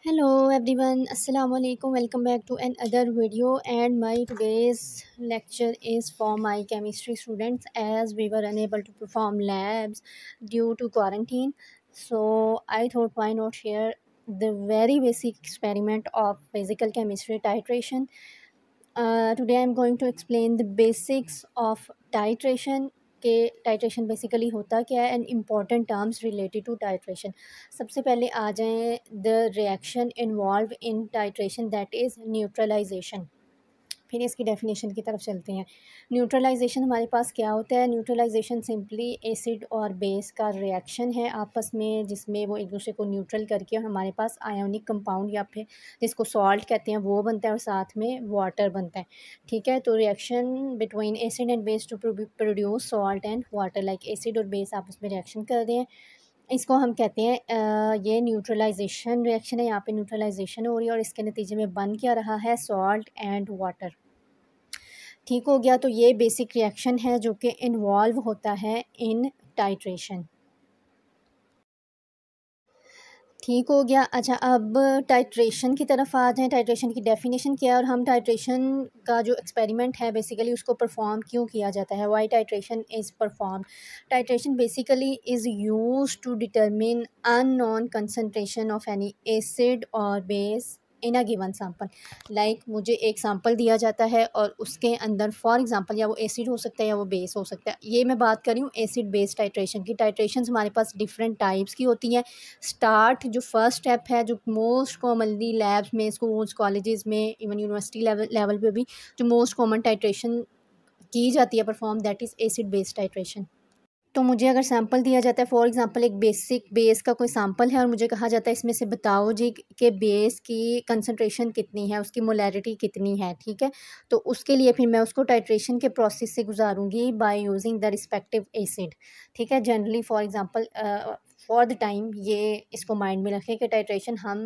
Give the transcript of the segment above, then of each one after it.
Hello everyone, Assalamu alaikum. Welcome back to another video. And my today's lecture is for my chemistry students as we were unable to perform labs due to quarantine. So I thought why not share the very basic experiment of physical chemistry titration. Today I'm going to explain the basics of titration के titration basically होता क्या है and important terms related to titration. सबसे पहले आ जाएं the reaction involve in titration that is neutralization. फिर इसकी डेफिनेशन की तरफ चलते हैं। न्यूट्रलाइजेशन हमारे पास क्या होता है? न्यूट्रलाइजेशन सिंपली एसिड और बेस का रिएक्शन है आपस में, जिसमें वो एक दूसरे को न्यूट्रल करके और हमारे पास आयोनिक कंपाउंड या फिर जिसको सॉल्ट कहते हैं वो बनता है और साथ में वाटर बनता है। ठीक है, तो reaction between acid and base to produce salt and water, like acid और बेस आपस में रिएक्शन कर रहे हैं, इसको हम कहते हैं ये न्यूट्रलाइजेशन रिएक्शन है। यहाँ पे न्यूट्रलाइजेशन हो रही है और इसके नतीजे में बन क्या रहा है? Salt and water. ठीक हो गया, तो ये बेसिक रिएक्शन है जो कि इन्वॉल्व होता है इन टाइट्रेशन। ठीक हो गया। अच्छा, अब टाइट्रेशन की तरफ आ जाएँ। टाइट्रेशन की डेफिनेशन क्या है और हम टाइट्रेशन का जो एक्सपेरिमेंट है बेसिकली उसको परफॉर्म क्यों किया जाता है? Why titration is perform? Titration basically is used to determine unknown concentration of any acid और base in a given sample. Like मुझे एक सैंपल दिया जाता है और उसके अंदर फॉर एग्जांपल या वो एसिड हो सकता है या वो बेस हो सकता है। ये मैं बात कर रही हूँ एसिड बेस टाइट्रेशन की। टाइट्रेशंस हमारे पास डिफरेंट टाइप्स की होती हैं। स्टार्ट जो फर्स्ट स्टेप है, जो मोस्ट कॉमनली लैब्स में, स्कूल्स, कॉलेजेस में, इवन यूनिवर्सिटी लेवल पे भी जो मोस्ट कॉमन टाइट्रेशन की जाती है perform, that is acid base titration. तो मुझे अगर सैंपल दिया जाता है, फॉर एग्जांपल एक बेसिक बेस का कोई सैंपल है और मुझे कहा जाता है इसमें से बताओ जी कि बेस की कंसंट्रेशन कितनी है, उसकी मोलैरिटी कितनी है। ठीक है, तो उसके लिए फिर मैं उसको टाइट्रेशन के प्रोसेस से गुजारूंगी by using the respective acid. ठीक है, generally for example for the time ये इसको माइंड में रखें कि टाइट्रेशन हम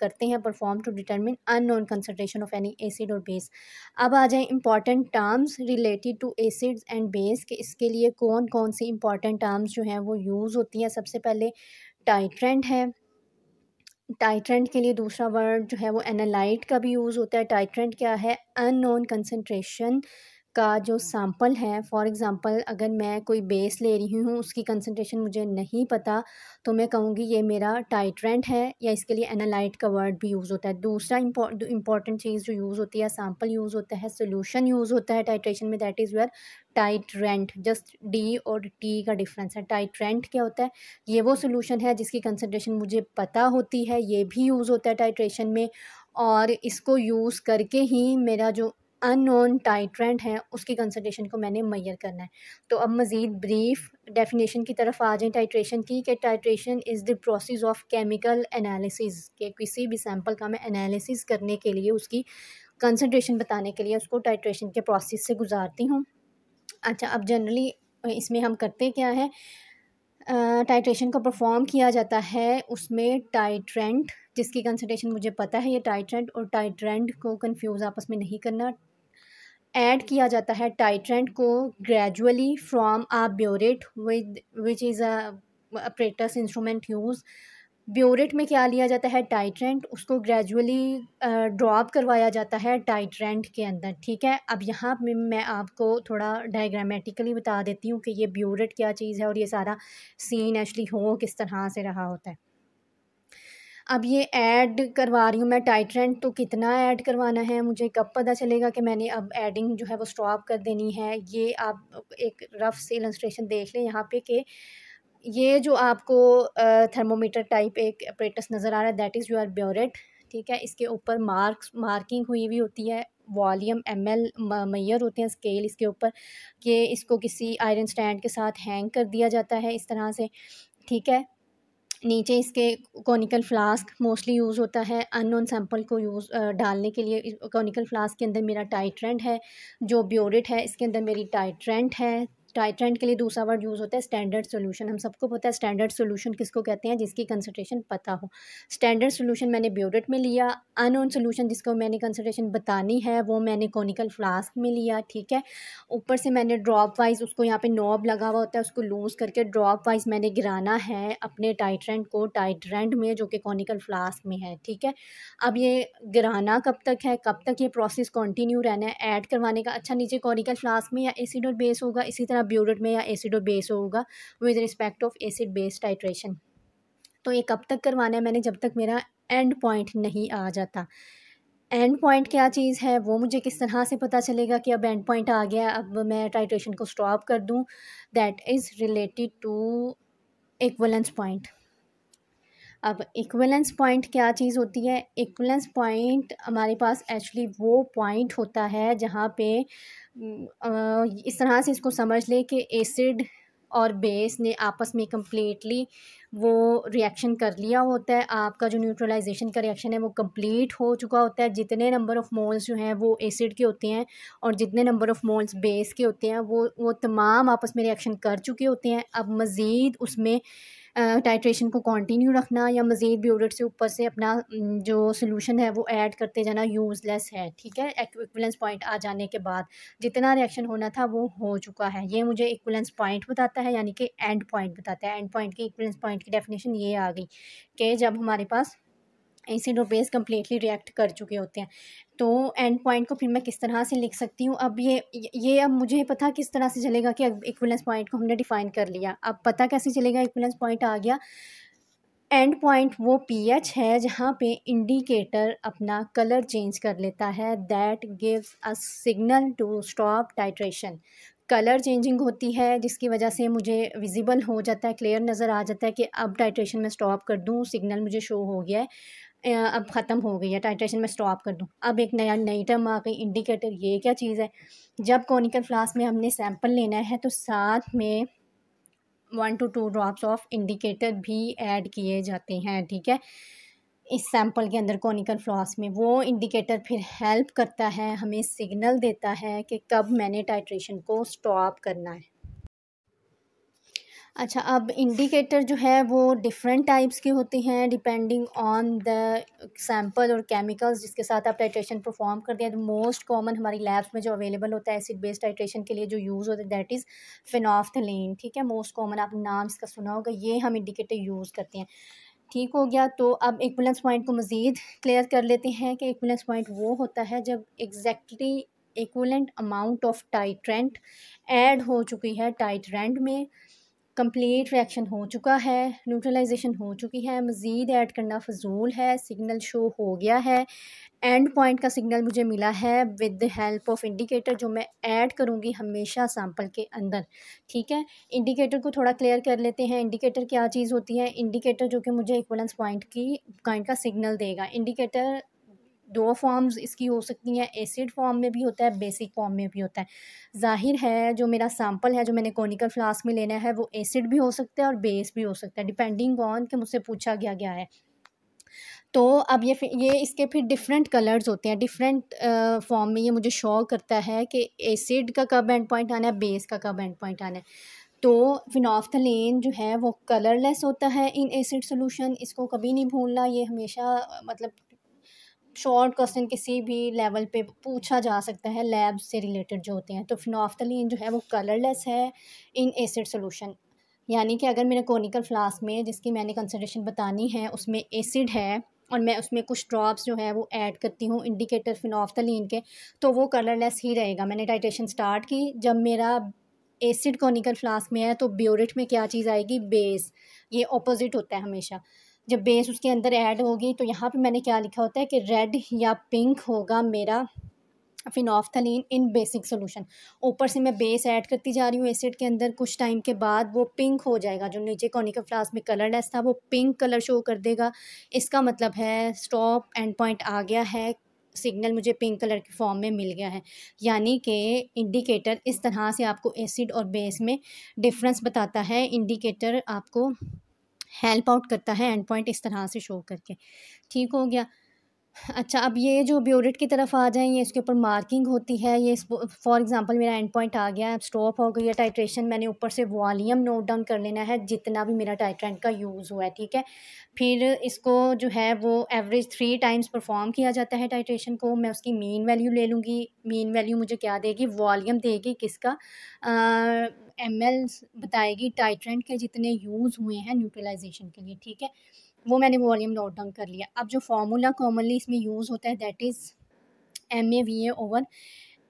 करते हैं perform to determine unknown concentration of any acid और बेस। अब आ जाए important terms related to acids and base के इसके लिए कौन कौन सी इंपॉर्टेंट टर्म्स जो हैं वो यूज़ होती हैं। सबसे पहले टाइट्रेंट है। टाइट्रेंट के लिए दूसरा वर्ड जो है वो एनालाइट का भी यूज़ होता है। टाइट्रेंट क्या है? अननोन कंसंट्रेशन का जो सैंपल है। फॉर एग्ज़ाम्पल अगर मैं कोई बेस ले रही हूँ, उसकी कंसंट्रेशन मुझे नहीं पता, तो मैं कहूँगी ये मेरा टाइट्रेंट है, या इसके लिए एनालाइट का वर्ड भी यूज़ होता है। दूसरा इंपॉर्टेंट चीज़ जो यूज़ होती है, सैंपल यूज़ होता है, सोल्यूशन यूज़ होता है टाइट्रेशन में, that is your titrant. Just D और टी का डिफरेंस है। टाइट्रेंट क्या होता है? ये वो सोल्यूशन है जिसकी कंसंट्रेशन मुझे पता होती है, ये भी यूज़ होता है टाइट्रेशन में, और इसको यूज़ करके ही मेरा जो अननोन टाइट्रेंट है उसकी कंसंट्रेशन को मैंने मेजर करना है। तो अब मज़ीद ब्रीफ डेफिनेशन की तरफ आ जाएं टाइट्रेशन की, कि titration is the process of chemical analysis, के किसी भी सैंपल का मैं एनालिसिस करने के लिए उसकी कंसंट्रेशन बताने के लिए उसको टाइट्रेशन के प्रोसेस से गुजारती हूँ। अच्छा, अब जनरली इसमें हम करते क्या है, टाइट्रेशन को परफॉर्म किया जाता है उसमें टाइट्रेंट जिसकी कंसंट्रेशन मुझे पता है, ये टाइट्रेंट और टाइट्रेंट को कंफ्यूज आपस में नहीं करना, ऐड किया जाता है टाइट्रेंट को gradually from a burette with which is a apparatus instrument use. Burette में क्या लिया जाता है? टाइट्रेंट, उसको ग्रेजुअली ड्रॉप करवाया जाता है टाइट्रेंट के अंदर। ठीक है, अब यहाँ पे मैं आपको थोड़ा डायग्रामेटिकली बता देती हूँ कि ये ब्योरेट क्या चीज़ है और ये सारा सीन एक्चुअली हो किस तरह से रहा होता है। अब ये ऐड करवा रही हूँ मैं टाइट्रेंट, तो कितना ऐड करवाना है, मुझे कब पता चलेगा कि मैंने अब एडिंग जो है वो स्टॉप कर देनी है? ये आप एक रफ से इलस्ट्रेशन देख लें यहाँ पे कि ये जो आपको थर्मोमीटर टाइप एक अपरेटस नज़र आ रहा है, दैट इज़ योर ब्योरेट। ठीक है, इसके ऊपर मार्किंग हुई हुई होती है, वॉल्यूम ml मैयर होते हैं स्केल इसके ऊपर, कि इसको किसी आयरन स्टैंड के साथ हैंग कर दिया जाता है इस तरह से। ठीक है, नीचे इसके कॉनिकल फ्लास्क मोस्टली यूज़ होता है अननोन सैंपल को डालने के लिए। कॉनिकल फ्लास्क के अंदर मेरा टाइट्रेंट है, जो ब्योरेट है इसके अंदर मेरी टाइट्रेंट है। टाइट्रेंट के लिए दूसरा वर्ड यूज़ होता है स्टैंडर्ड सोल्यूशन। हम सबको पता है स्टैंडर्ड सोल्यूशन किसको कहते हैं, जिसकी कंसंट्रेशन पता हो। स्टैंडर्ड सोल्यूशन मैंने ब्यूरेट में लिया। अननोन सोल्यूशन जिसको मैंने कंसंट्रेशन बतानी है वो मैंने कॉनिकल फ्लास्क में लिया, ठीक है। ऊपर से मैंने ड्रॉप वाइज, उसको यहाँ पे नॉब लगा हुआ होता है, उसको लूज़ करके ड्रॉप वाइज मैंने गिराना है अपने टाइट्रेंट को टाइट्रेंट में, जो कि कॉनिकल फ्लास्क में है, ठीक है। अब ये गिराना कब तक है, कब तक ये प्रोसेस कंटिन्यू रहना है ऐड करवाने का। अच्छा, नीचे कॉनिकल फ्लास्क में या एसिड और बेस होगा, इसी तरह ब्यूरेट में या एसिड और बेस होगा with respect of acid base titration. तो ये कब तक करवाना है मैंने, जब तक मेरा एंड पॉइंट नहीं आ जाता। एंड पॉइंट क्या चीज़ है वो मुझे किस तरह से पता चलेगा कि अब एंड पॉइंट आ गया, अब मैं टाइट्रेशन को स्टॉप कर दूं। That is related to equivalence point. अब इक्विवेलेंस पॉइंट क्या चीज़ होती है? इक्विवेलेंस पॉइंट हमारे पास एक्चुअली वो पॉइंट होता है जहाँ पे इस तरह से इसको समझ ले कि एसिड और बेस ने आपस में कम्प्लीटली वो रिएक्शन कर लिया होता है। आपका जो न्यूट्रलाइजेशन का रिएक्शन है वो कंप्लीट हो चुका होता है। जितने नंबर ऑफ़ मोल्स जो हैं वो एसिड के होते हैं और जितने नंबर ऑफ़ मोल्स बेस के होते हैं वो तमाम आपस में रिएक्शन कर चुके होते हैं। अब मज़ीद उसमें टाइट्रेशन को कंटिन्यू रखना या मज़ीद ब्यूरेट से ऊपर से अपना जो सॉल्यूशन है वो ऐड करते जाना यूज़लेस है, ठीक है। इक्विवेलेंस पॉइंट आ जाने के बाद जितना रिएक्शन होना था वो हो चुका है। ये मुझे इक्विवेलेंस पॉइंट बताता है, यानी कि एंड पॉइंट बताता है। एंड पॉइंट की, इक्विवेलेंस पॉइंट की डेफिनेशन ये आ गई कि जब हमारे पास एसिड और बेस कम्प्लीटली रिएक्ट कर चुके होते हैं। तो एंड पॉइंट को फिर मैं किस तरह से लिख सकती हूँ? अब ये अब मुझे पता किस तरह से चलेगा कि अब इक्विवेलेंस पॉइंट को हमने डिफ़ाइन कर लिया। अब पता कैसे चलेगा इक्विवेलेंस पॉइंट आ गया? एंड पॉइंट वो पीएच है जहाँ पे इंडिकेटर अपना कलर चेंज कर लेता है। That gives a signal to stop titration. Colour changing होती है जिसकी वजह से मुझे विजिबल हो जाता है, क्लियर नज़र आ जाता है कि अब टाइट्रेशन में स्टॉप कर दूँ, सिग्नल मुझे शो हो गया है, अब ख़त्म हो गई है टाइट्रेशन में स्टॉप कर दूँ। अब एक नई टर्म आ गई इंडिकेटर। ये क्या चीज़ है? जब कॉनिकल फ्लास्क में हमने सैंपल लेना है तो साथ में 1 to 2 ड्रॉप्स ऑफ इंडिकेटर भी ऐड किए जाते हैं, ठीक है। इस सैंपल के अंदर कॉनिकल फ्लास्क में वो इंडिकेटर फिर हेल्प करता है, हमें सिग्नल देता है कि कब मैंने टाइट्रेशन को स्टॉप करना है। अच्छा, अब इंडिकेटर जो है वो डिफरेंट टाइप्स के होते हैं डिपेंडिंग ऑन द सैंपल और केमिकल्स जिसके साथ आप टाइट्रेशन परफॉर्म करते हैं। तो मोस्ट कॉमन हमारी लैब्स में जो अवेलेबल होता है एसिड बेस्ड टाइट्रेशन के लिए जो यूज़ होता है दैट इज़ फिनोल्फ्थलीन, ठीक है। मोस्ट कॉमन आपने नाम इसका सुना होगा, ये हम इंडिकेटर यूज़ करते हैं, ठीक हो गया। तो अब इक्विवेलेंस पॉइंट को मज़ीद क्लियर कर लेते हैं कि इक्विवेलेंस पॉइंट वो होता है जब exactly equivalent amount of titrant add हो चुकी है टाइट्रेंट में, कंप्लीट रिएक्शन हो चुका है, न्यूट्रलाइजेशन हो चुकी है, मज़ीद ऐड करना फ़जूल है, सिग्नल शो हो गया है। एंड पॉइंट का सिग्नल मुझे मिला है with the help of indicator जो मैं ऐड करूँगी हमेशा सैंपल के अंदर, ठीक है। इंडिकेटर को थोड़ा क्लियर कर लेते हैं। इंडिकेटर क्या चीज़ होती है? इंडिकेटर जो कि मुझे इक्विवेलेंस पॉइंट का सिग्नल देगा। इंडिकेटर दो फॉर्म्स इसकी हो सकती हैं, एसिड फॉर्म में भी होता है, बेसिक फॉर्म में भी होता है। ज़ाहिर है जो मेरा सैंपल है जो मैंने कॉनिकल फ्लास्क में लेना है वो एसिड भी हो सकता है और बेस भी हो सकता है, डिपेंडिंग ऑन कि मुझसे पूछा गया है। तो अब ये इसके फिर डिफरेंट कलर्स होते हैं, डिफरेंट फॉर्म में ये मुझे शो करता है कि एसिड का कब एंड पॉइंट आना है, बेस का कब एंड पॉइंट आना है। तो फिनोल्फ्थलीन जो है वो कलरलेस होता है इन एसिड सोल्यूशन, इसको कभी नहीं भूलना। ये हमेशा मतलब शॉर्ट क्वेश्चन किसी भी लेवल पे पूछा जा सकता है लैब से रिलेटेड जो होते हैं। तो फिनोल्फ्थलीन जो है वो कलरलेस है इन एसिड सोल्यूशन, यानी कि अगर मेरे कॉनिकल फ्लास्क में जिसकी मैंने कंसंट्रेशन बतानी है उसमें एसिड है और मैं उसमें कुछ ड्रॉप्स जो है वो ऐड करती हूँ इंडिकेटर फिनोल्फ्थलीन के, तो वो कलरलेस ही रहेगा। मैंने टाइट्रेशन स्टार्ट की, जब मेरा एसिड कॉनिकल फ्लास्क में है तो ब्यूरेट में क्या चीज़ आएगी? बेस। ये ऑपोजिट होता है हमेशा। जब बेस उसके अंदर ऐड होगी तो यहाँ पे मैंने क्या लिखा होता है कि रेड या पिंक होगा मेरा फिनोल्फ्थलीन इन बेसिक सोल्यूशन। ऊपर से मैं बेस ऐड करती जा रही हूँ एसिड के अंदर, कुछ टाइम के बाद वो पिंक हो जाएगा, जो नीचे कॉनिकल फ्लास्क में कलरलेस था वो पिंक कलर शो कर देगा। इसका मतलब है स्टॉप एंड पॉइंट आ गया है, सिग्नल मुझे पिंक कलर के फॉर्म में मिल गया है। यानी कि इंडिकेटर इस तरह से आपको एसिड और बेस में डिफरेंस बताता है। इंडिकेटर आपको हेल्प आउट करता है एंड पॉइंट इस तरह से शो करके, ठीक हो गया। अच्छा, अब ये जो ब्यूरेट की तरफ आ जाएँ, ये इसके ऊपर मार्किंग होती है। ये फॉर एग्ज़ाम्पल मेरा एंड पॉइंट आ गया है, अब स्टॉप हो गई है टाइट्रेशन। मैंने ऊपर से वॉल्यूम नोट डाउन कर लेना है, जितना भी मेरा टाइट्रेंट का यूज़ हुआ है, ठीक है। फिर इसको जो है वो एवरेज 3 टाइम्स परफॉर्म किया जाता है टाइट्रेशन को। मैं उसकी मीन वैल्यू ले लूँगी। मीन वैल्यू मुझे क्या देगी, वॉल्यूम देगी, किसका, एमएल्स बताएगी टाइट्रेंट के जितने यूज़ हुए हैं न्यूट्रलाइजेशन के लिए, ठीक है। वो मैंने वॉल्यूम नोट डाउन कर लिया। अब जो फार्मूला कॉमनली इसमें यूज़ होता है, that is MAVA over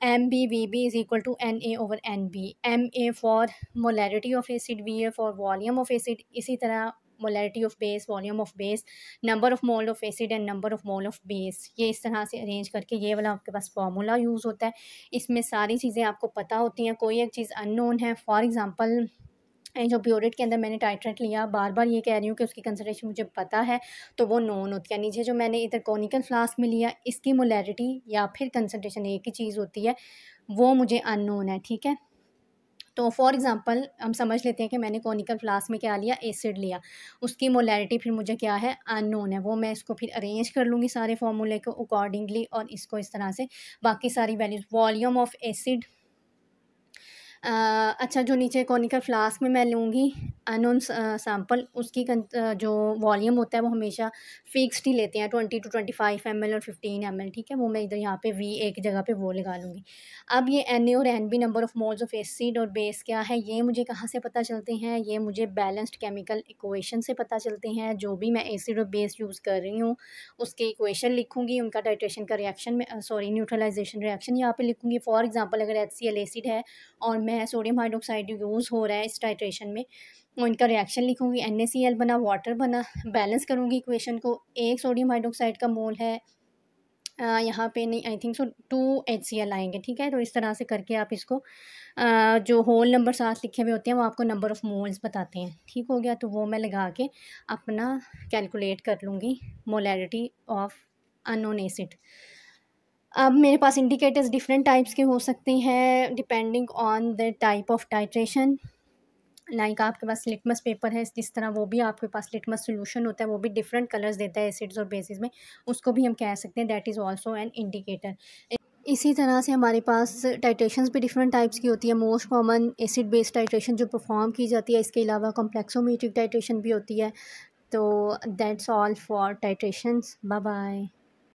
MBVB is equal to NA over NB। MA for molarity of acid, VA for volume of acid, इसी तरह molarity of base, volume of base, number of mole of acid and number of mole of base. ये इस तरह से arrange करके ये वाला आपके पास फार्मूला यूज़ होता है। इसमें सारी चीज़ें आपको पता होती हैं, कोई एक चीज़ अननोन है। फॉर एग्ज़ाम्पल जो ब्योरेट के अंदर मैंने टाइट्रेंट लिया, बार बार ये कह रही हूँ कि उसकी कंसंट्रेशन मुझे पता है, तो वो नोन होती है। नीचे जो मैंने इधर कॉनिकल फ्लास्क में लिया, इसकी मोलैरिटी या फिर कंसंट्रेशन एक ही चीज़ होती है, वो मुझे अननोन है, ठीक है। तो फॉर एग्ज़ाम्पल हम समझ लेते हैं कि मैंने कॉनिकल फ्लास्क में क्या लिया, एसिड लिया, उसकी मोलैरिटी फिर मुझे क्या है, अननोन है। वो मैं इसको फिर अरेंज कर लूँगी सारे फार्मूले को अकॉर्डिंगली, और इसको इस तरह से बाकी सारी वैल्यूज़, वॉल्यूम ऑफ एसिड। अच्छा, जो नीचे कॉनिकल फ्लास्क में मैं लूँगी अननोन सैंपल, उसकी जो वॉल्यूम होता है वो हमेशा फिक्स्ड ही लेते हैं, 20 to 25 ml और 15 ml, ठीक है। वो मैं इधर यहाँ पे V एक जगह पे वो लगा लूँगी। अब ये NA और NB number of moles of acid और बेस क्या है, ये मुझे कहाँ से पता चलते हैं, ये मुझे बैलेंस्ड केमिकल इक्वेशन से पता चलते हैं। जो भी मैं एसिड और बेस यूज़ कर रही हूँ, उसके इक्वेशन लिखूँगी, उनका टाइट्रेशन का रिएक्शन में न्यूट्रलाइजेशन रिएक्शन यहाँ पे लिखूँगी। फॉर एग्ज़ाम्पल अगर HCl एसिड है और मैं सोडियम हाइड्रोक्साइड यूज़ हो रहा है इस टाइट्रेशन में, और इनका रिएक्शन लिखूँगी, NaCl बना, वाटर बना, बैलेंस करूँगी इक्वेशन को। एक सोडियम हाइड्रोक्साइड का मोल है, यहाँ पे नहीं, आई थिंक सो 2 HCl आएंगे, ठीक है। तो इस तरह से करके आप इसको जो होल नंबर साथ लिखे हुए होते हैं वो आपको नंबर ऑफ़ मोल्स बताते हैं, ठीक हो गया। तो वो मैं लगा के अपना कैलकुलेट कर लूँगी मोलैरिटी ऑफ अननोन एसिड। अब मेरे पास इंडिकेटर्स डिफरेंट टाइप्स के हो सकते हैं depending on the type of titration. Like आपके पास लिटमस पेपर है, जिस तरह वो भी आपके पास लिटमस सोल्यूशन होता है, वो भी डिफरेंट कलर्स देता है एसिड्स और बेसिस में, उसको भी हम कह सकते हैं that is also an indicator. इसी तरह से हमारे पास टाइट्रेशंस भी डिफरेंट टाइप्स की होती है। Most common acid based titration जो परफॉर्म की जाती है, इसके अलावा कॉम्प्लेक्सोमेट्रिक टाइट्रेशन भी होती है। तो that's all for titrations. Bye bye.